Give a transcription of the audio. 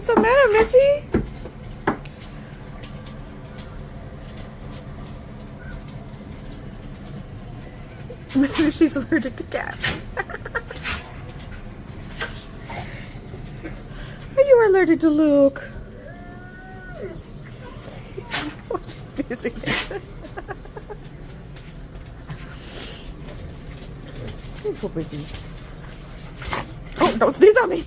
What's the matter, Missy? Maybe she's allergic to cats. Are you allergic to Luke? Oh, she's busy. Poor baby. Oh, don't sneeze on me.